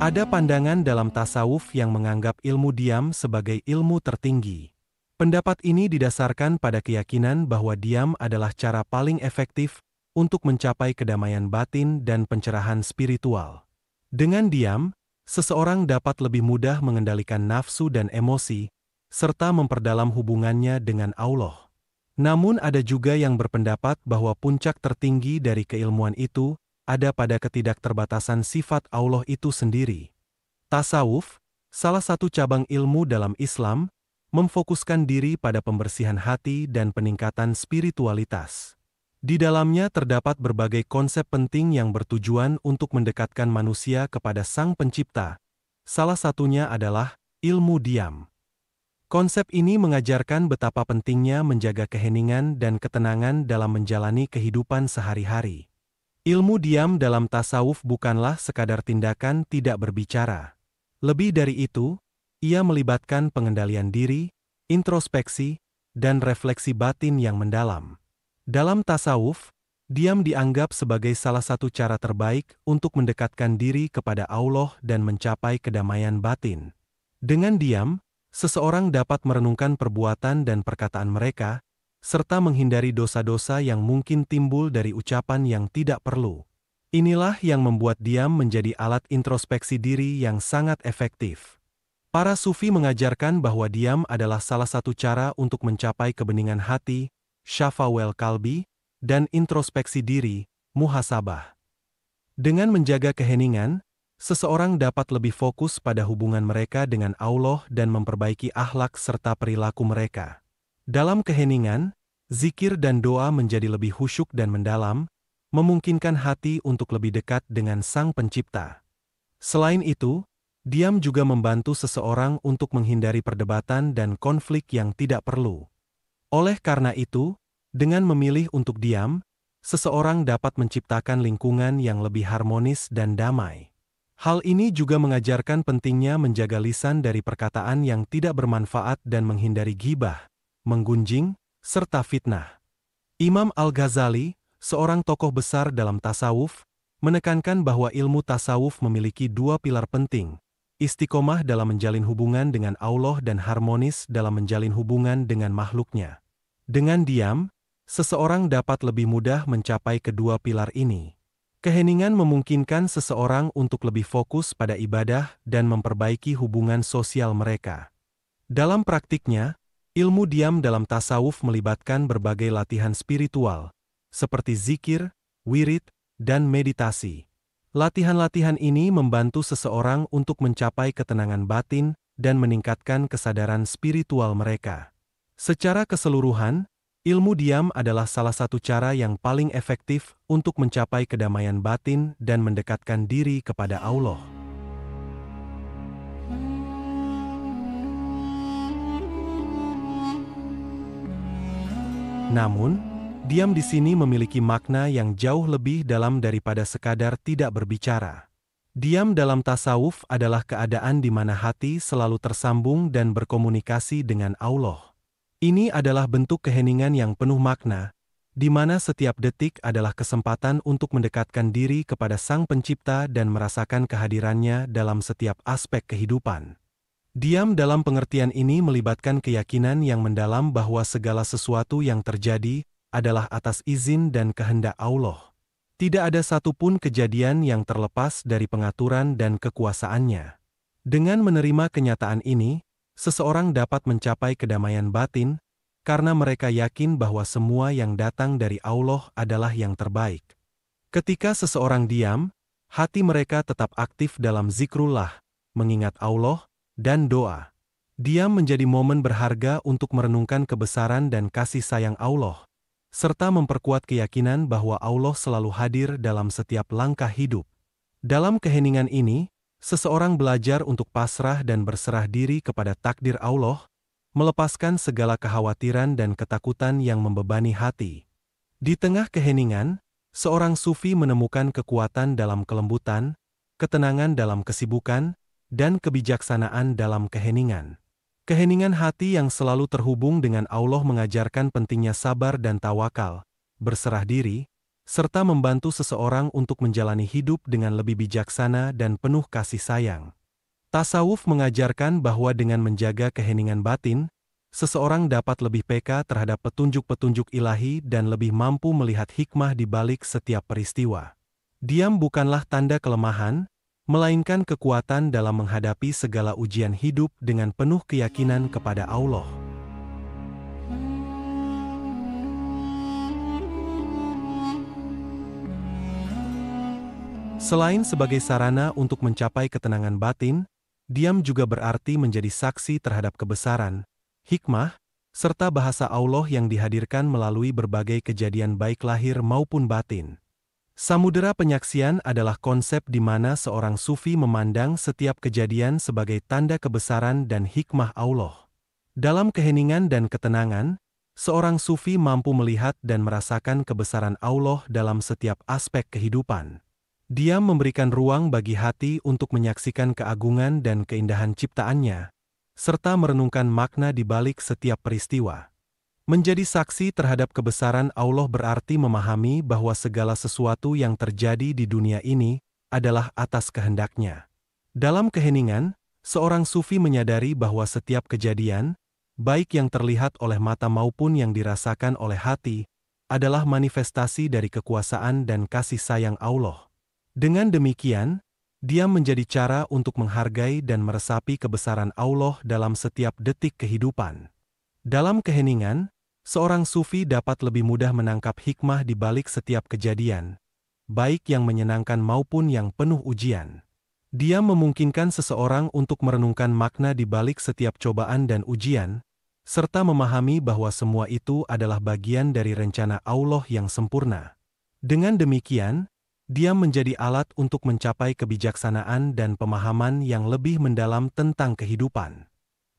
Ada pandangan dalam tasawuf yang menganggap ilmu diam sebagai ilmu tertinggi. Pendapat ini didasarkan pada keyakinan bahwa diam adalah cara paling efektif untuk mencapai kedamaian batin dan pencerahan spiritual. Dengan diam, seseorang dapat lebih mudah mengendalikan nafsu dan emosi, serta memperdalam hubungannya dengan Allah. Namun ada juga yang berpendapat bahwa puncak tertinggi dari keilmuan itu ada pada ketidakterbatasan sifat Allah itu sendiri. Tasawuf, salah satu cabang ilmu dalam Islam, memfokuskan diri pada pembersihan hati dan peningkatan spiritualitas. Di dalamnya terdapat berbagai konsep penting yang bertujuan untuk mendekatkan manusia kepada Sang Pencipta. Salah satunya adalah ilmu diam. Konsep ini mengajarkan betapa pentingnya menjaga keheningan dan ketenangan dalam menjalani kehidupan sehari-hari. Ilmu diam dalam tasawuf bukanlah sekadar tindakan tidak berbicara. Lebih dari itu, ia melibatkan pengendalian diri, introspeksi, dan refleksi batin yang mendalam. Dalam tasawuf, diam dianggap sebagai salah satu cara terbaik untuk mendekatkan diri kepada Allah dan mencapai kedamaian batin. Dengan diam, seseorang dapat merenungkan perbuatan dan perkataan mereka, serta menghindari dosa-dosa yang mungkin timbul dari ucapan yang tidak perlu. Inilah yang membuat diam menjadi alat introspeksi diri yang sangat efektif. Para sufi mengajarkan bahwa diam adalah salah satu cara untuk mencapai kebeningan hati, syafawel kalbi, dan introspeksi diri, muhasabah. Dengan menjaga keheningan, seseorang dapat lebih fokus pada hubungan mereka dengan Allah dan memperbaiki akhlak serta perilaku mereka. Dalam keheningan, zikir dan doa menjadi lebih khusyuk dan mendalam, memungkinkan hati untuk lebih dekat dengan Sang Pencipta. Selain itu, diam juga membantu seseorang untuk menghindari perdebatan dan konflik yang tidak perlu. Oleh karena itu, dengan memilih untuk diam, seseorang dapat menciptakan lingkungan yang lebih harmonis dan damai. Hal ini juga mengajarkan pentingnya menjaga lisan dari perkataan yang tidak bermanfaat dan menghindari ghibah, menggunjing, serta fitnah. Imam Al-Ghazali, seorang tokoh besar dalam tasawuf, menekankan bahwa ilmu tasawuf memiliki dua pilar penting, istiqomah dalam menjalin hubungan dengan Allah dan harmonis dalam menjalin hubungan dengan makhluknya. Dengan diam, seseorang dapat lebih mudah mencapai kedua pilar ini. Keheningan memungkinkan seseorang untuk lebih fokus pada ibadah dan memperbaiki hubungan sosial mereka. Dalam praktiknya, ilmu diam dalam tasawuf melibatkan berbagai latihan spiritual, seperti zikir, wirid, dan meditasi. Latihan-latihan ini membantu seseorang untuk mencapai ketenangan batin dan meningkatkan kesadaran spiritual mereka. Secara keseluruhan, ilmu diam adalah salah satu cara yang paling efektif untuk mencapai kedamaian batin dan mendekatkan diri kepada Allah. Namun, diam di sini memiliki makna yang jauh lebih dalam daripada sekadar tidak berbicara. Diam dalam tasawuf adalah keadaan di mana hati selalu tersambung dan berkomunikasi dengan Allah. Ini adalah bentuk keheningan yang penuh makna, di mana setiap detik adalah kesempatan untuk mendekatkan diri kepada Sang Pencipta dan merasakan kehadirannya dalam setiap aspek kehidupan. Diam dalam pengertian ini melibatkan keyakinan yang mendalam bahwa segala sesuatu yang terjadi adalah atas izin dan kehendak Allah. Tidak ada satupun kejadian yang terlepas dari pengaturan dan kekuasaannya. Dengan menerima kenyataan ini, seseorang dapat mencapai kedamaian batin, karena mereka yakin bahwa semua yang datang dari Allah adalah yang terbaik. Ketika seseorang diam, hati mereka tetap aktif dalam zikrullah, mengingat Allah, dan doa. Diam menjadi momen berharga untuk merenungkan kebesaran dan kasih sayang Allah, serta memperkuat keyakinan bahwa Allah selalu hadir dalam setiap langkah hidup. Dalam keheningan ini, seseorang belajar untuk pasrah dan berserah diri kepada takdir Allah, melepaskan segala kekhawatiran dan ketakutan yang membebani hati. Di tengah keheningan, seorang sufi menemukan kekuatan dalam kelembutan, ketenangan dalam kesibukan, dan kebijaksanaan dalam keheningan. Keheningan hati yang selalu terhubung dengan Allah mengajarkan pentingnya sabar dan tawakal, berserah diri, serta membantu seseorang untuk menjalani hidup dengan lebih bijaksana dan penuh kasih sayang. Tasawuf mengajarkan bahwa dengan menjaga keheningan batin, seseorang dapat lebih peka terhadap petunjuk-petunjuk ilahi dan lebih mampu melihat hikmah di balik setiap peristiwa. Diam bukanlah tanda kelemahan, melainkan kekuatan dalam menghadapi segala ujian hidup dengan penuh keyakinan kepada Allah. Selain sebagai sarana untuk mencapai ketenangan batin, diam juga berarti menjadi saksi terhadap kebesaran, hikmah, serta bahasa Allah yang dihadirkan melalui berbagai kejadian baik lahir maupun batin. Samudera penyaksian adalah konsep di mana seorang sufi memandang setiap kejadian sebagai tanda kebesaran dan hikmah Allah. Dalam keheningan dan ketenangan, seorang sufi mampu melihat dan merasakan kebesaran Allah dalam setiap aspek kehidupan. Diam memberikan ruang bagi hati untuk menyaksikan keagungan dan keindahan ciptaannya, serta merenungkan makna di balik setiap peristiwa. Menjadi saksi terhadap kebesaran Allah berarti memahami bahwa segala sesuatu yang terjadi di dunia ini adalah atas kehendak-Nya. Dalam keheningan, seorang sufi menyadari bahwa setiap kejadian, baik yang terlihat oleh mata maupun yang dirasakan oleh hati, adalah manifestasi dari kekuasaan dan kasih sayang Allah. Dengan demikian, diam menjadi cara untuk menghargai dan meresapi kebesaran Allah dalam setiap detik kehidupan. Dalam keheningan, seorang sufi dapat lebih mudah menangkap hikmah di balik setiap kejadian, baik yang menyenangkan maupun yang penuh ujian. Diam memungkinkan seseorang untuk merenungkan makna di balik setiap cobaan dan ujian, serta memahami bahwa semua itu adalah bagian dari rencana Allah yang sempurna. Dengan demikian, diam menjadi alat untuk mencapai kebijaksanaan dan pemahaman yang lebih mendalam tentang kehidupan.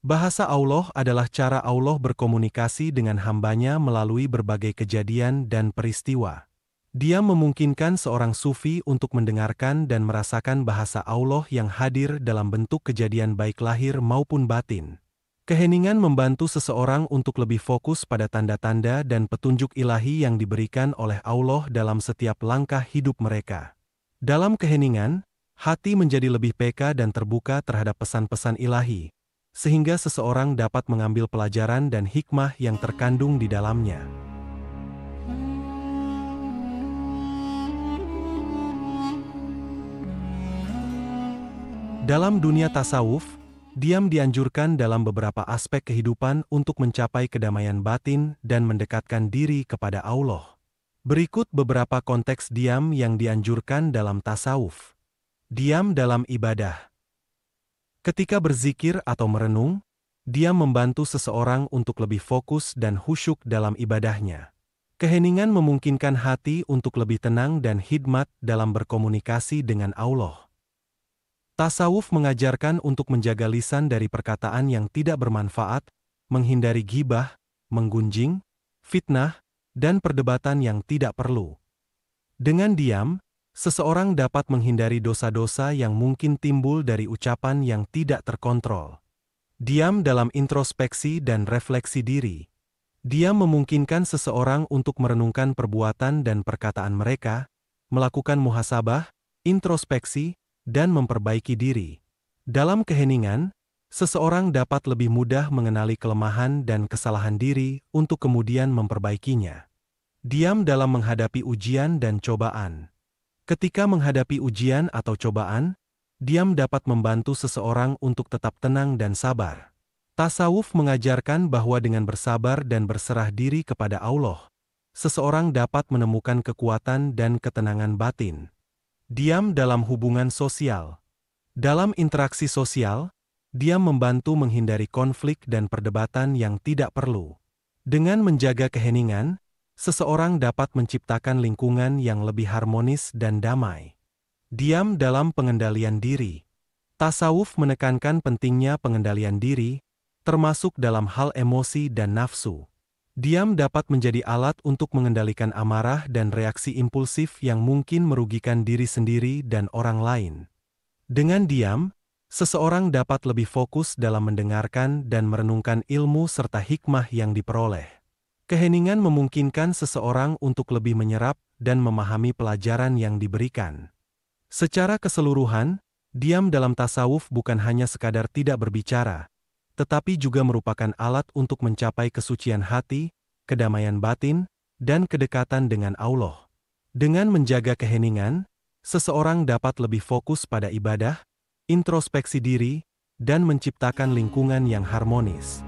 Bahasa Allah adalah cara Allah berkomunikasi dengan hamba-Nya melalui berbagai kejadian dan peristiwa. Diam memungkinkan seorang sufi untuk mendengarkan dan merasakan bahasa Allah yang hadir dalam bentuk kejadian baik lahir maupun batin. Keheningan membantu seseorang untuk lebih fokus pada tanda-tanda dan petunjuk ilahi yang diberikan oleh Allah dalam setiap langkah hidup mereka. Dalam keheningan, hati menjadi lebih peka dan terbuka terhadap pesan-pesan ilahi, sehingga seseorang dapat mengambil pelajaran dan hikmah yang terkandung di dalamnya. Dalam dunia tasawuf, diam dianjurkan dalam beberapa aspek kehidupan untuk mencapai kedamaian batin dan mendekatkan diri kepada Allah. Berikut beberapa konteks diam yang dianjurkan dalam tasawuf. Diam dalam ibadah. Ketika berzikir atau merenung, diam membantu seseorang untuk lebih fokus dan khusyuk dalam ibadahnya. Keheningan memungkinkan hati untuk lebih tenang dan hikmat dalam berkomunikasi dengan Allah. Tasawuf mengajarkan untuk menjaga lisan dari perkataan yang tidak bermanfaat, menghindari ghibah, menggunjing, fitnah, dan perdebatan yang tidak perlu. Dengan diam, seseorang dapat menghindari dosa-dosa yang mungkin timbul dari ucapan yang tidak terkontrol. Diam dalam introspeksi dan refleksi diri. Diam memungkinkan seseorang untuk merenungkan perbuatan dan perkataan mereka, melakukan muhasabah, introspeksi, dan memperbaiki diri. Dalam keheningan, seseorang dapat lebih mudah mengenali kelemahan dan kesalahan diri untuk kemudian memperbaikinya. Diam dalam menghadapi ujian dan cobaan. Ketika menghadapi ujian atau cobaan, diam dapat membantu seseorang untuk tetap tenang dan sabar. Tasawuf mengajarkan bahwa dengan bersabar dan berserah diri kepada Allah, seseorang dapat menemukan kekuatan dan ketenangan batin. Diam dalam hubungan sosial. Dalam interaksi sosial, diam membantu menghindari konflik dan perdebatan yang tidak perlu. Dengan menjaga keheningan, seseorang dapat menciptakan lingkungan yang lebih harmonis dan damai. Diam dalam pengendalian diri. Tasawuf menekankan pentingnya pengendalian diri, termasuk dalam hal emosi dan nafsu. Diam dapat menjadi alat untuk mengendalikan amarah dan reaksi impulsif yang mungkin merugikan diri sendiri dan orang lain. Dengan diam, seseorang dapat lebih fokus dalam mendengarkan dan merenungkan ilmu serta hikmah yang diperoleh. Keheningan memungkinkan seseorang untuk lebih menyerap dan memahami pelajaran yang diberikan. Secara keseluruhan, diam dalam tasawuf bukan hanya sekadar tidak berbicara, tetapi juga merupakan alat untuk mencapai kesucian hati, kedamaian batin, dan kedekatan dengan Allah. Dengan menjaga keheningan, seseorang dapat lebih fokus pada ibadah, introspeksi diri, dan menciptakan lingkungan yang harmonis.